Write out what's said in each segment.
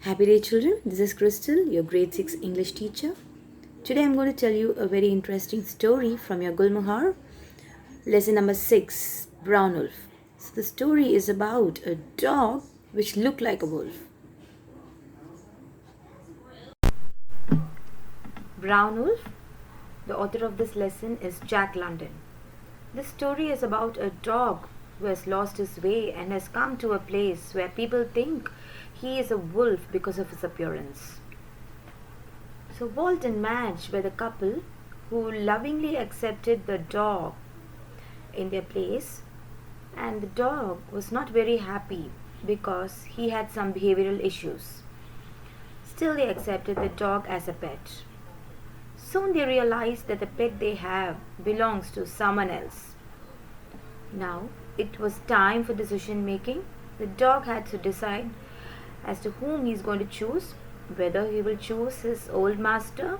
Happy day, children. This is Crystal, your grade 6 English teacher. Today I'm going to tell you a very interesting story from your Gulmohar, lesson number 6, Brown Wolf. So, the story is about a dog which looked like a wolf. Brown Wolf, the author of this lesson is Jack London. This story is about a dog who has lost his way and has come to a place where people think he is a wolf because of his appearance. So Walt and Madge were the couple who lovingly accepted the dog in their place, and the dog was not very happy because he had some behavioral issues. Still, they accepted the dog as a pet. Soon they realized that the pet they have belongs to someone else. Now it was time for decision making. The dog had to decide as to whom he is going to choose, whether he will choose his old master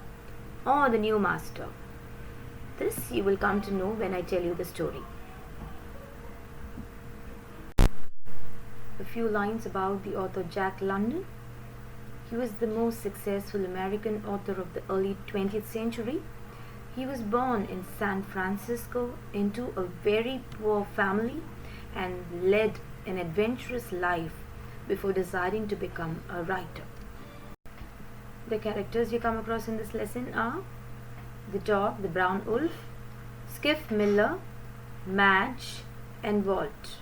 or the new master. This you will come to know when I tell you the story. A few lines about the author Jack London. He was the most successful American author of the early 20th century. He was born in San Francisco into a very poor family and led an adventurous life before deciding to become a writer. The characters you come across in this lesson are the dog, the brown wolf, Skiff Miller, Madge, and Walt.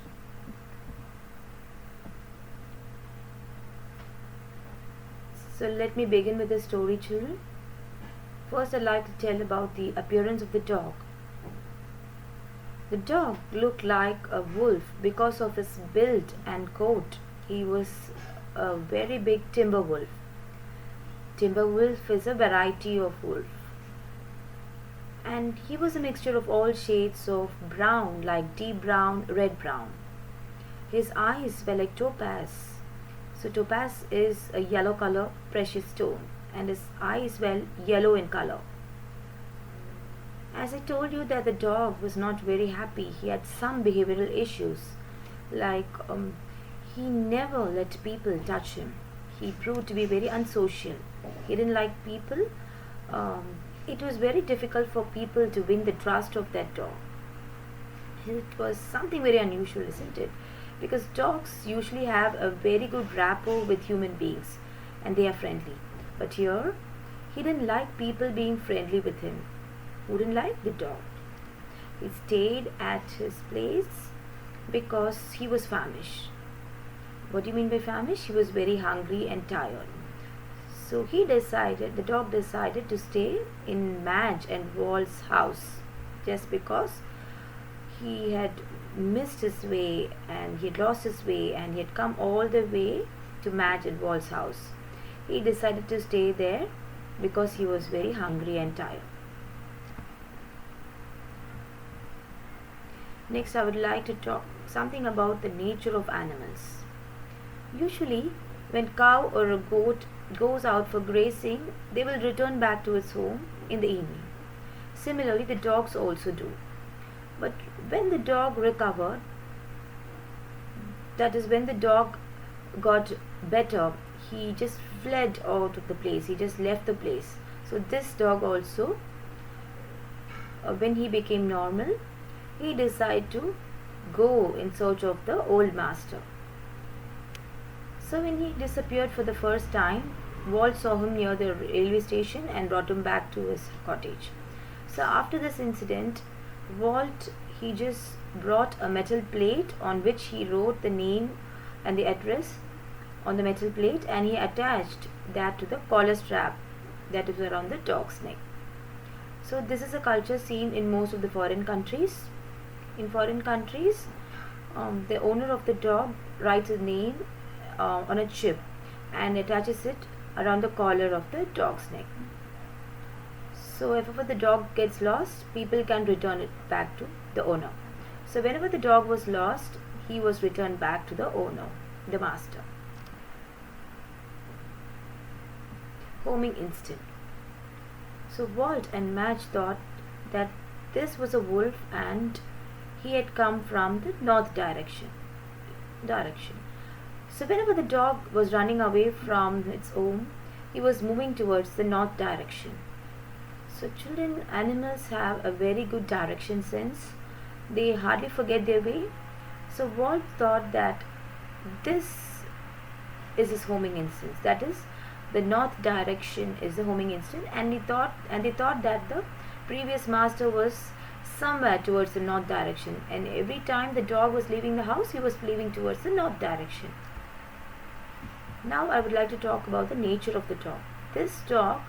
So let me begin with the story, children. First, I'd like to tell about the appearance of the dog. The dog looked like a wolf because of his build and coat. He was a very big timber wolf. Timber wolf is a variety of wolf. And he was a mixture of all shades of brown, like deep brown, red brown. His eyes were like topaz. So topaz is a yellow color precious stone, and his eyes were yellow in color. As I told you that the dog was not very happy, he had some behavioral issues, like he never let people touch him. He proved to be very unsocial. He didn't like people. It was very difficult for people to win the trust of that dog. It was something very unusual, isn't it? Because dogs usually have a very good rapport with human beings and they are friendly. But here, he didn't like people being friendly with him. Wouldn't like the dog. He stayed at his place because he was famished. What do you mean by famished? He was very hungry and tired. So the dog decided to stay in Madge and Walt's house just because he had missed his way and he had lost his way and he had come all the way to Madge and Walt's house. He decided to stay there because he was very hungry and tired. Next, I would like to talk something about the nature of animals. Usually, when cow or a goat goes out for grazing, they will return back to its home in the evening. Similarly, the dogs also do. But when the dog recovered, that is when the dog got better, he just fled out of the place. He just left the place. So this dog also, when he became normal, he decided to go in search of the old master. So when he disappeared for the first time, Walt saw him near the railway station and brought him back to his cottage. So after this incident, Walt, he just brought a metal plate on which he wrote the name and the address on the metal plate, and he attached that to the collar strap that is around the dog's neck. So this is a culture seen in most of the foreign countries. In foreign countries, the owner of the dog writes a name on a chip and attaches it around the collar of the dog's neck. So if ever the dog gets lost, people can return it back to the owner. So whenever the dog was lost, he was returned back to the owner, the master. Homing instinct. So Walt and Madge thought that this was a wolf and he had come from the north direction. So whenever the dog was running away from its home, he was moving towards the north direction. So children, animals have a very good direction sense. They hardly forget their way. So Walt thought that this is his homing instinct. That is, the north direction is the homing instinct, and they thought that the previous master was somewhere towards the north direction, and every time the dog was leaving the house, he was leaving towards the north direction. Now I would like to talk about the nature of the dog. This dog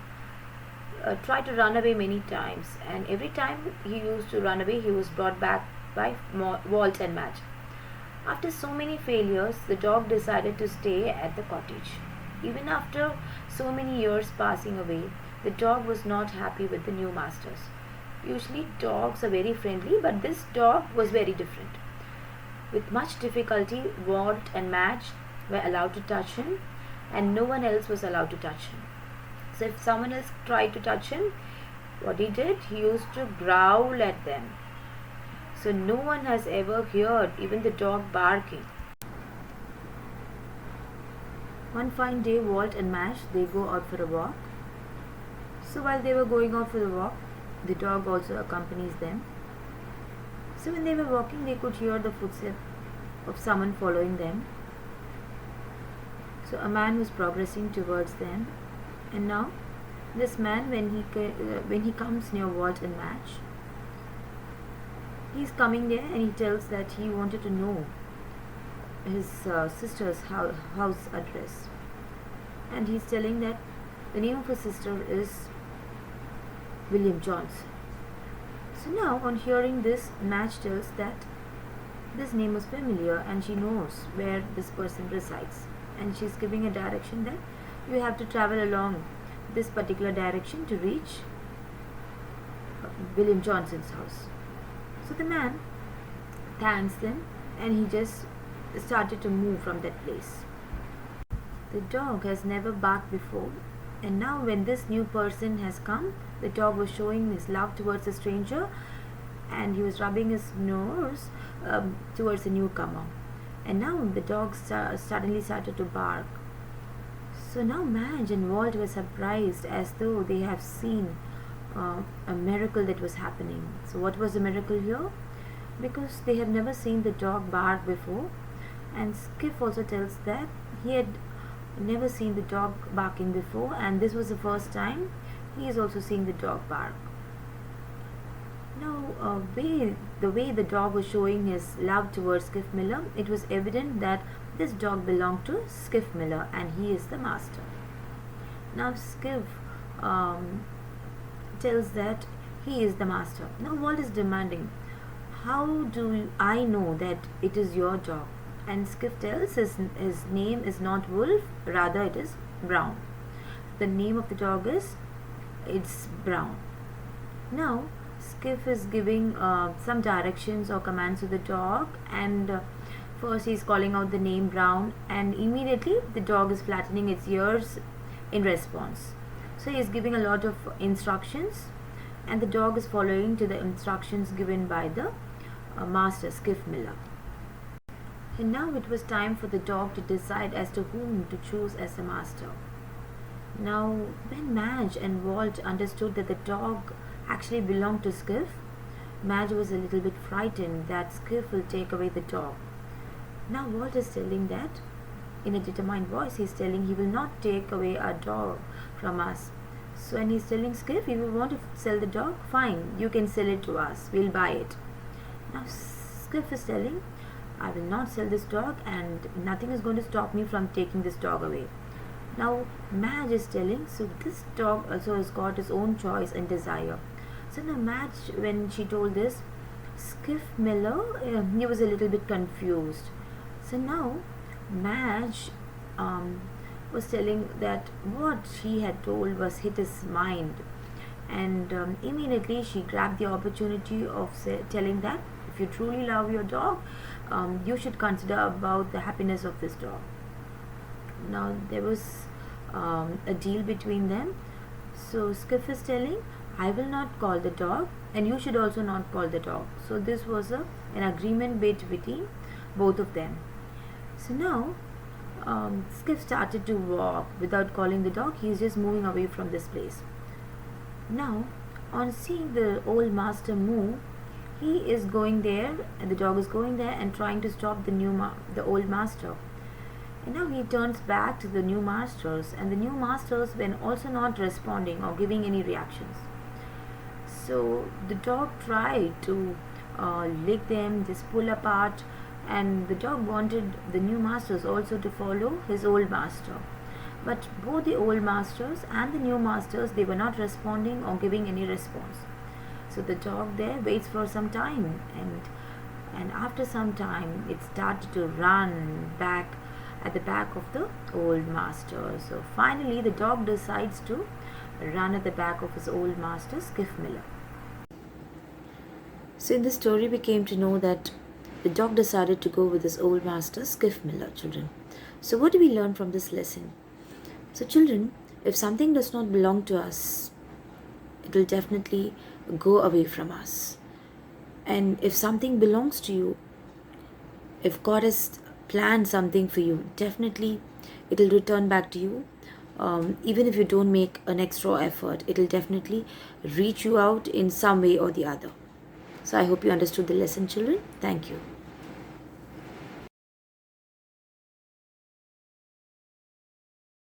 tried to run away many times, and every time he used to run away, he was brought back by Walt and Madge. After so many failures, the dog decided to stay at the cottage. Even after so many years passing away, the dog was not happy with the new masters. Usually dogs are very friendly, but this dog was very different. With much difficulty, Walt and Madge were allowed to touch him, and no one else was allowed to touch him. So if someone else tried to touch him, what he did, he used to growl at them. So no one has ever heard even the dog barking. One fine day, Walt and Madge, they go out for a walk. So while they were going out for the walk, the dog also accompanies them. So when they were walking, they could hear the footsteps of someone following them. So a man was progressing towards them, and now this man, when he comes near Walt and Madge, he's coming there and he tells that he wanted to know his sister's house address, and he's telling that the name of his sister is William Johnson. So now on hearing this, Madge tells that this name is familiar and she knows where this person resides, and she's giving a direction that you have to travel along this particular direction to reach William Johnson's house. So the man thanks them and he just started to move from that place. The dog has never barked before, and now when this new person has come, the dog was showing his love towards a stranger, and he was rubbing his nose towards the newcomer. And now the dog suddenly started to bark. So now Madge and Walt were surprised, as though they have seen a miracle that was happening. So what was the miracle here? Because they had never seen the dog bark before, and Skiff also tells that he had never seen the dog barking before, and this was the first time he is also seeing the dog bark. Now, the way the dog was showing his love towards Skiff Miller, it was evident that this dog belonged to Skiff Miller and he is the master. Now Skiff tells that he is the master. Now Walt is demanding, how do I know that it is your dog? And Skiff tells his name is not Wolf, rather it is Brown. The name of the dog is, it's Brown. Now Skiff is giving some directions or commands to the dog, and first he is calling out the name Brown, and immediately the dog is flattening its ears in response. So he is giving a lot of instructions, and the dog is following to the instructions given by the master, Skiff Miller. And now it was time for the dog to decide as to whom to choose as a master. Now when Madge and Walt understood that the dog actually belonged to Skiff, Madge was a little bit frightened that Skiff will take away the dog. Now Walt is telling that in a determined voice, he is telling he will not take away our dog from us. So and he's telling Skiff, if you want to sell the dog, fine, you can sell it to us, we'll buy it. Now Skiff is telling, I will not sell this dog, and nothing is going to stop me from taking this dog away. Now Madge is telling, so this dog also has got his own choice and desire. So now Madge, when she told this, Skiff Miller, he was a little bit confused. So now Madge was telling that what she had told was hit his mind, and immediately she grabbed the opportunity of telling that if you truly love your dog, you should consider about the happiness of this dog. Now there was a deal between them. So Skiff is telling, I will not call the dog, and you should also not call the dog. So this was an agreement between both of them. So now Skiff started to walk without calling the dog. He's just moving away from this place. Now, on seeing the old master move, he is going there, and the dog is going there and trying to stop the old master. And now he turns back to the new masters, and the new masters were also not responding or giving any reactions. So the dog tried to lick them, just pull apart, and the dog wanted the new masters also to follow his old master. But both the old masters and the new masters, they were not responding or giving any response. So the dog there waits for some time, and after some time it started to run back at the back of the old master. So finally the dog decides to run at the back of his old master, Skiff Miller. So in this story we came to know that the dog decided to go with his old master, Skiff Miller, children. So what do we learn from this lesson? So children, if something does not belong to us, it will definitely go away from us. And if something belongs to you, if God has planned something for you, definitely it will return back to you. Even if you don't make an extra effort, it will definitely reach you out in some way or the other. So I hope you understood the lesson, children. Thank you.